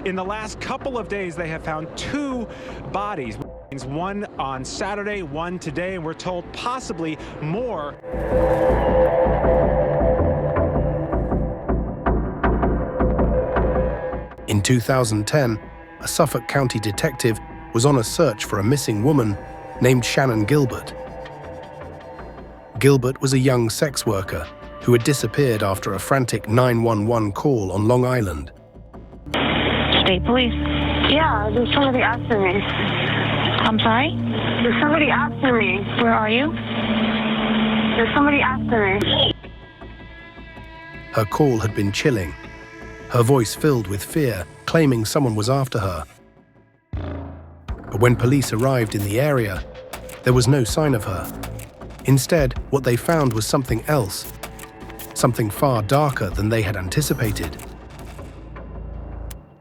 In the last couple of days, they have found 2 bodies. One on Saturday, one today, and we're told possibly more. In 2010, a Suffolk County detective was on a search for a missing woman named Shannon Gilbert. Gilbert was a young sex worker who had disappeared after a frantic 911 call on Long Island. State police. Yeah, there's somebody after me. I'm sorry? There's somebody after me. Where are you? There's somebody after me. Her call had been chilling, her voice filled with fear, claiming someone was after her. But when police arrived in the area, there was no sign of her. Instead, what they found was something else, something far darker than they had anticipated.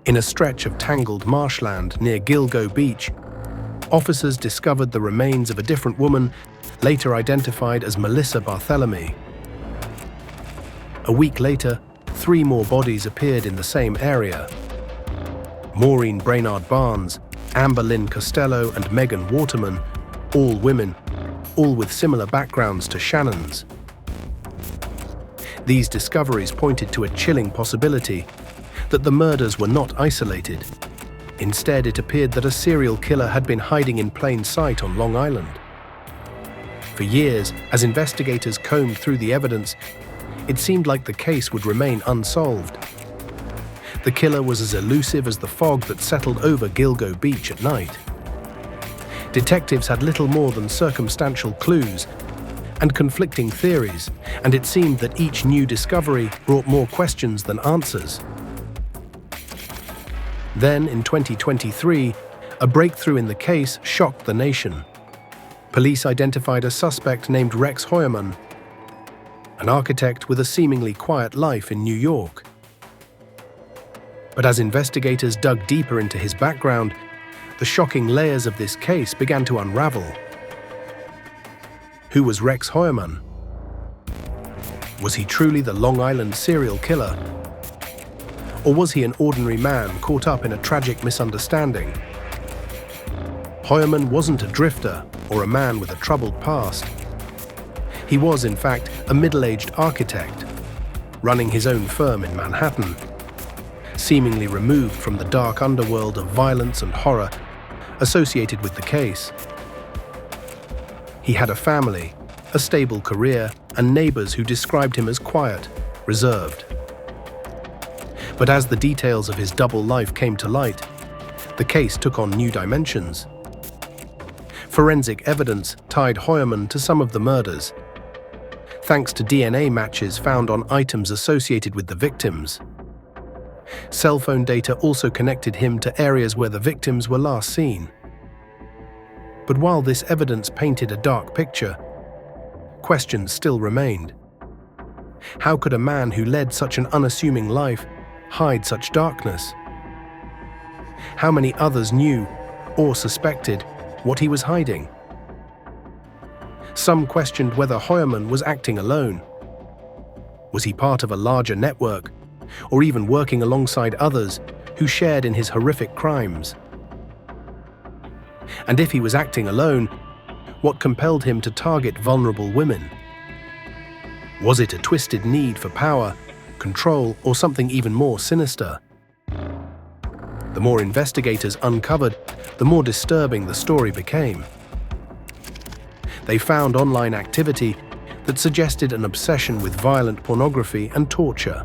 In a stretch of tangled marshland near Gilgo Beach, officers discovered the remains of a different woman, later identified as Melissa Barthelemy. A week later, 3 more bodies appeared in the same area. Maureen Brainard Barnes, Amber Lynn Costello, and Megan Waterman, all women, all with similar backgrounds to Shannon's. These discoveries pointed to a chilling possibility that the murders were not isolated. Instead, it appeared that a serial killer had been hiding in plain sight on Long Island. For years, as investigators combed through the evidence, it seemed like the case would remain unsolved. The killer was as elusive as the fog that settled over Gilgo Beach at night. Detectives had little more than circumstantial clues and conflicting theories, and it seemed that each new discovery brought more questions than answers. Then, in 2023, a breakthrough in the case shocked the nation. Police identified a suspect named Rex Heuermann, an architect with a seemingly quiet life in New York. But as investigators dug deeper into his background, the shocking layers of this case began to unravel. Who was Rex Heuermann? Was he truly the Long Island serial killer? Or was he an ordinary man caught up in a tragic misunderstanding? Heuermann wasn't a drifter or a man with a troubled past. He was, in fact, a middle-aged architect, running his own firm in Manhattan, seemingly removed from the dark underworld of violence and horror associated with the case. He had a family, a stable career, and neighbors who described him as quiet, reserved. But as the details of his double life came to light, the case took on new dimensions. Forensic evidence tied Heuermann to some of the murders, thanks to DNA matches found on items associated with the victims. Cell phone data also connected him to areas where the victims were last seen. But while this evidence painted a dark picture, questions still remained. How could a man who led such an unassuming life hide such darkness? How many others knew or suspected what he was hiding? Some questioned whether Heuermann was acting alone. Was he part of a larger network, or even working alongside others who shared in his horrific crimes? And if he was acting alone, what compelled him to target vulnerable women? Was it a twisted need for power, control, or something even more sinister? The more investigators uncovered, the more disturbing the story became. They found online activity that suggested an obsession with violent pornography and torture.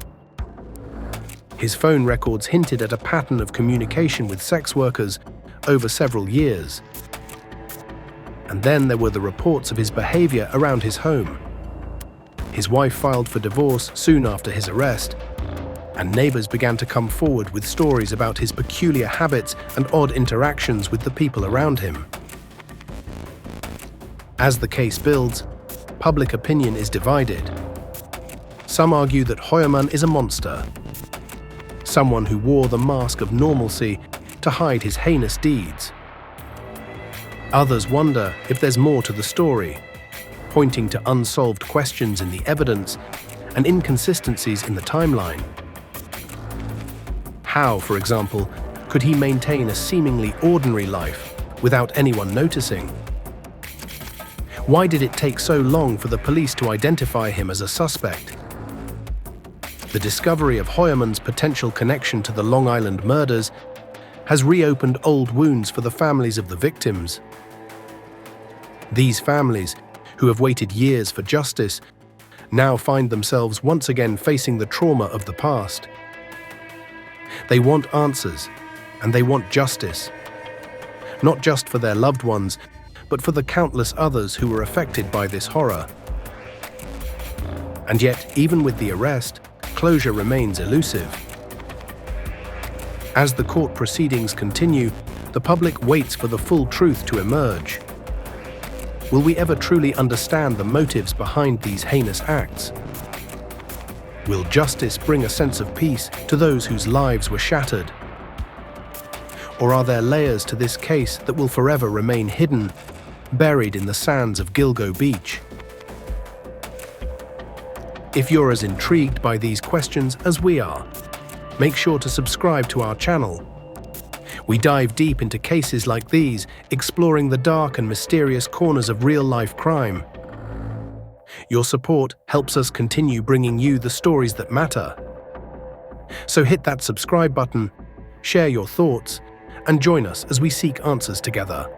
His phone records hinted at a pattern of communication with sex workers over several years. And then there were the reports of his behavior around his home. His wife filed for divorce soon after his arrest, and neighbors began to come forward with stories about his peculiar habits and odd interactions with the people around him. As the case builds, public opinion is divided. Some argue that Heuermann is a monster, someone who wore the mask of normalcy to hide his heinous deeds. Others wonder if there's more to the story, pointing to unsolved questions in the evidence and inconsistencies in the timeline. How, for example, could he maintain a seemingly ordinary life without anyone noticing? Why did it take so long for the police to identify him as a suspect? The discovery of Heuermann's potential connection to the Long Island murders has reopened old wounds for the families of the victims. These families, who have waited years for justice, now find themselves once again facing the trauma of the past. They want answers, and they want justice. Not just for their loved ones, but for the countless others who were affected by this horror. And yet, even with the arrest, closure remains elusive. As the court proceedings continue, the public waits for the full truth to emerge. Will we ever truly understand the motives behind these heinous acts? Will justice bring a sense of peace to those whose lives were shattered? Or are there layers to this case that will forever remain hidden, buried in the sands of Gilgo Beach? If you're as intrigued by these questions as we are, make sure to subscribe to our channel. We dive deep into cases like these, exploring the dark and mysterious corners of real-life crime. Your support helps us continue bringing you the stories that matter. So hit that subscribe button, share your thoughts, and join us as we seek answers together.